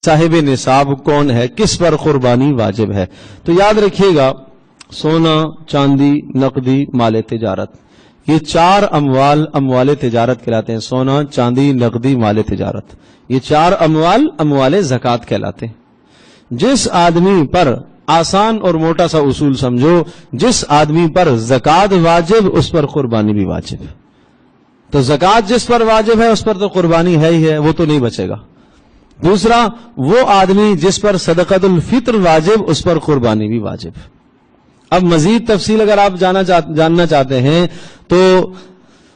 صاحب نصاب کون ہے، کس پر قربانی واجب ہے؟ تو یاد رکھیے گا، سونا، چاندی، نقدی، مال تجارت، یہ چار اموال تجارت کہلاتے ہیں۔ سونا، چاندی، نقدی، مال تجارت، یہ چار اموال زکوٰۃ کہلاتے ہیں۔ جس آدمی پر، آسان اور موٹا سا اصول سمجھو، جس آدمی پر زکوٰۃ واجب اس پر قربانی بھی واجب۔ تو زکوٰۃ جس پر واجب ہے اس پر تو قربانی ہے ہی ہے، وہ تو نہیں بچے گا۔ دوسرا، وہ آدمی جس پر صدقۃ الفطر واجب اس پر قربانی بھی واجب۔ اب مزید تفصیل اگر آپ جاننا چاہتے ہیں تو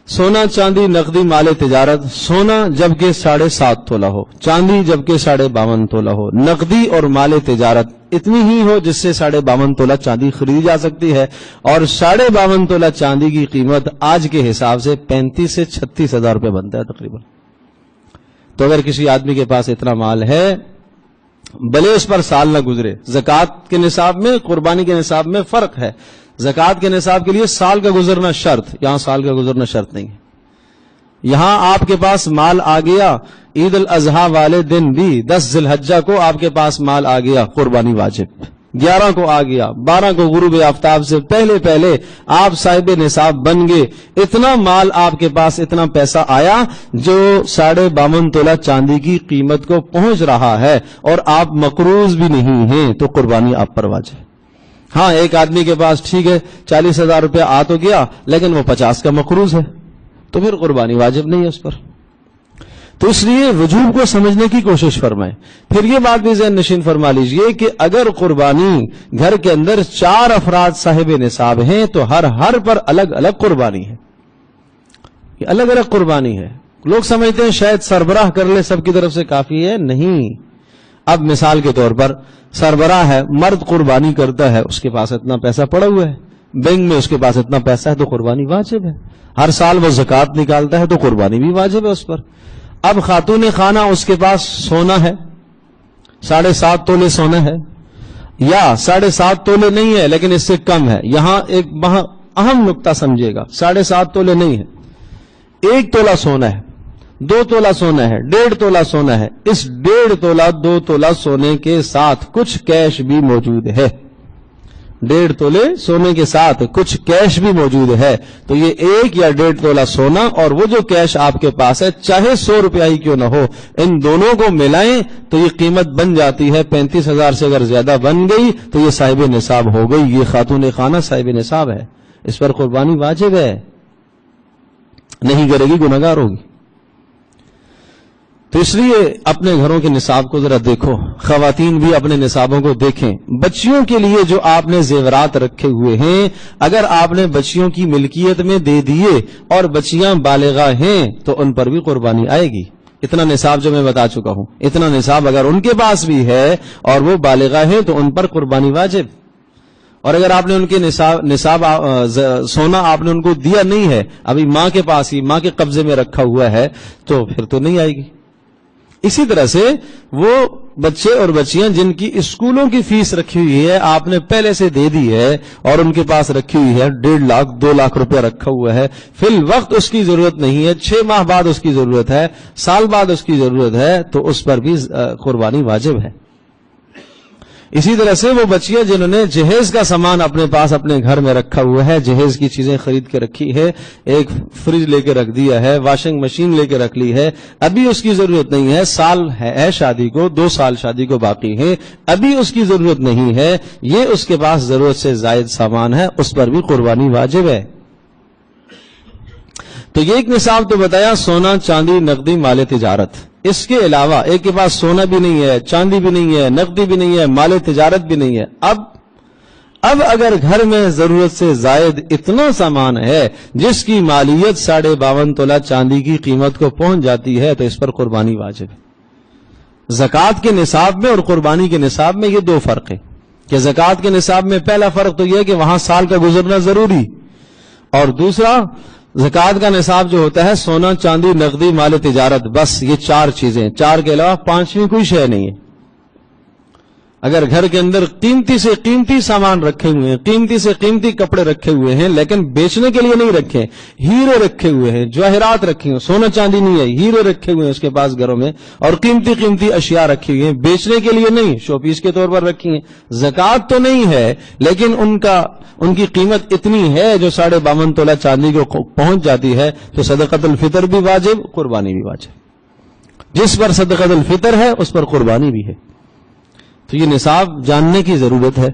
سونا، چاندی، نقدی، مال تجارت، سونا جبکہ 7.5 تولہ ہو، چاندی جبکہ 52.5 تولہ ہو، نقدی اور مال تجارت اتنی ہی ہو جس سے 52.5 تولہ چاندی خریدی جا سکتی ہے، اور 52.5 تولہ چاندی کی قیمت آج کے حساب سے 35 سے 36 ہزار روپے بنتا ہے تقریباً۔ تو اگر کسی آدمی کے پاس اتنا مال ہے، بھلے اس پر سال نہ گزرے، زکوٰۃ کے نصاب میں، قربانی کے نصاب میں فرق ہے۔ زکوٰۃ کے نصاب کے لیے سال کا گزرنا شرط، یہاں سال کا گزرنا شرط نہیں ہے۔ یہاں آپ کے پاس مال آ گیا، عید الاضحیٰ والے دن بھی 10 ذی الحجہ کو آپ کے پاس مال آ گیا، قربانی واجب۔ 11 کو آ گیا، 12 کو غروب آفتاب سے پہلے آپ صاحب نصاب بن گئے، اتنا مال آپ کے پاس، اتنا پیسہ آیا جو 52.5 تولہ چاندی کی قیمت کو پہنچ رہا ہے، اور آپ مقروض بھی نہیں ہیں، تو قربانی آپ پر واجب۔ ہاں، ایک آدمی کے پاس ٹھیک ہے 40,000 روپے آ تو گیا، لیکن وہ 50 کا مقروض ہے، تو پھر قربانی واجب نہیں ہے اس پر۔ تو اس لیے وجوب کو سمجھنے کی کوشش فرمائیں۔ پھر یہ بات بھی ذہن نشین فرما لیجئے کہ اگر قربانی گھر کے اندر 4 افراد صاحب نصاب ہیں تو ہر پر الگ الگ قربانی ہے، یہ الگ الگ قربانی ہے۔ لوگ سمجھتے ہیں شاید سربراہ کر لے سب کی طرف سے کافی ہے، نہیں۔ اب مثال کے طور پر سربراہ ہے، مرد قربانی کرتا ہے، اس کے پاس اتنا پیسہ پڑا ہوا ہے، بینک میں اس کے پاس اتنا پیسہ ہے، تو قربانی واجب ہے۔ ہر سال وہ زکوٰۃ نکالتا ہے تو قربانی بھی واجب ہے اس پر۔ اب خاتون خانہ، اس کے پاس سونا ہے، 7.5 تولے سونا ہے، یا 7.5 تولے نہیں ہے لیکن اس سے کم ہے۔ یہاں ایک اہم نقطہ سمجھے گا، 7.5 تولے نہیں ہے، 1 تولہ سونا ہے، 2 تولہ سونا ہے، 1.5 تولہ سونا ہے۔ اس 1.5 تولہ 2 تولہ سونے کے ساتھ کچھ کیش بھی موجود ہے، 1.5 تولے سونے کے ساتھ کچھ کیش بھی موجود ہے، تو یہ 1 یا 1.5 تولہ سونا اور وہ جو کیش آپ کے پاس ہے، چاہے 100 روپیہ ہی کیوں نہ ہو، ان دونوں کو ملائیں تو یہ قیمت بن جاتی ہے 35,000 سے اگر زیادہ بن گئی تو یہ صاحب نصاب ہو گئی، یہ خاتون خانہ صاحب نصاب ہے، اس پر قربانی واجب ہے، نہیں کرے گی گنہگار ہوگی۔ تو اس لیے اپنے گھروں کے نصاب کو ذرا دیکھو، خواتین بھی اپنے نصابوں کو دیکھیں۔ بچیوں کے لیے جو آپ نے زیورات رکھے ہوئے ہیں، اگر آپ نے بچیوں کی ملکیت میں دے دیے اور بچیاں بالغہ ہیں تو ان پر بھی قربانی آئے گی۔ اتنا نصاب جو میں بتا چکا ہوں، اتنا نصاب اگر ان کے پاس بھی ہے اور وہ بالغہ ہیں تو ان پر قربانی واجب۔ اور اگر آپ نے ان کے نصاب سونا آپ نے ان کو دیا نہیں ہے، ابھی ماں کے پاس ہی، ماں کے قبضے میں رکھا ہوا ہے، تو پھر تو نہیں آئے گی۔ اسی طرح سے وہ بچے اور بچیاں جن کی اسکولوں کی فیس رکھی ہوئی ہے، آپ نے پہلے سے دے دی ہے اور ان کے پاس رکھی ہوئی ہے، 1.5 لاکھ 2 لاکھ روپے رکھا ہوا ہے، فی الوقت اس کی ضرورت نہیں ہے، 6 ماہ بعد اس کی ضرورت ہے، سال بعد اس کی ضرورت ہے، تو اس پر بھی قربانی واجب ہے۔ اسی طرح سے وہ بچیاں جنہوں نے جہیز کا سامان اپنے پاس اپنے گھر میں رکھا ہوا ہے، جہیز کی چیزیں خرید کے رکھی ہے، ایک فریج لے کے رکھ دیا ہے، واشنگ مشین لے کے رکھ لی ہے، ابھی اس کی ضرورت نہیں ہے، سال ہے شادی کو، 2 سال شادی کو باقی ہے، ابھی اس کی ضرورت نہیں ہے، یہ اس کے پاس ضرورت سے زائد سامان ہے، اس پر بھی قربانی واجب ہے۔ تو یہ ایک نصاب تو بتایا، سونا، چاندی، نقدی، مال تجارت۔ اس کے علاوہ ایک کے پاس سونا بھی نہیں ہے، چاندی بھی نہیں ہے، نقدی بھی نہیں ہے، مال تجارت بھی نہیں ہے، اب اگر گھر میں ضرورت سے زائد اتنا سامان ہے جس کی مالیت 52.5 تولہ چاندی کی قیمت کو پہنچ جاتی ہے تو اس پر قربانی واجب ہے۔ زکوٰۃ کے نصاب میں اور قربانی کے نصاب میں یہ 2 فرق ہے کہ زکوٰۃ کے نصاب میں پہلا فرق تو یہ ہے کہ وہاں سال کا گزرنا ضروری، اور دوسرا زکوٰۃ کا نصاب جو ہوتا ہے سونا، چاندی، نقدی، مال تجارت، بس یہ 4 چیزیں، 4 کے علاوہ 5ویں کوئی شے نہیں ہے۔ اگر گھر کے اندر قیمتی سے قیمتی سامان رکھے ہوئے ہیں، قیمتی سے قیمتی کپڑے رکھے ہوئے ہیں، لیکن بیچنے کے لیے نہیں رکھے، ہیرے رکھے ہوئے ہیں، جواہرات رکھے ہوئے، سونا چاندی نہیں ہے، ہیرے رکھے ہوئے ہیں اس کے پاس گھروں میں، اور قیمتی قیمتی اشیاء رکھی ہوئی ہیں، بیچنے کے لیے نہیں، شو پیس کے طور پر رکھی ہیں، زکوٰۃ تو نہیں ہے لیکن ان کی قیمت اتنی ہے جو 52.5 تولہ چاندی کو پہنچ جاتی ہے، تو صدقۃ الفطر بھی واجب، قربانی بھی واجب۔ جس پر صدقۃ الفطر ہے اس پر قربانی بھی ہے، تو یہ نصاب جاننے کی ضرورت ہے۔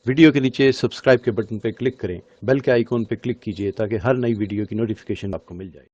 ویڈیو کے نیچے سبسکرائب کے بٹن پہ کلک کریں، بیل کے آئیکن پہ کلک کیجئے تاکہ ہر نئی ویڈیو کی نوٹیفیکیشن آپ کو مل جائے۔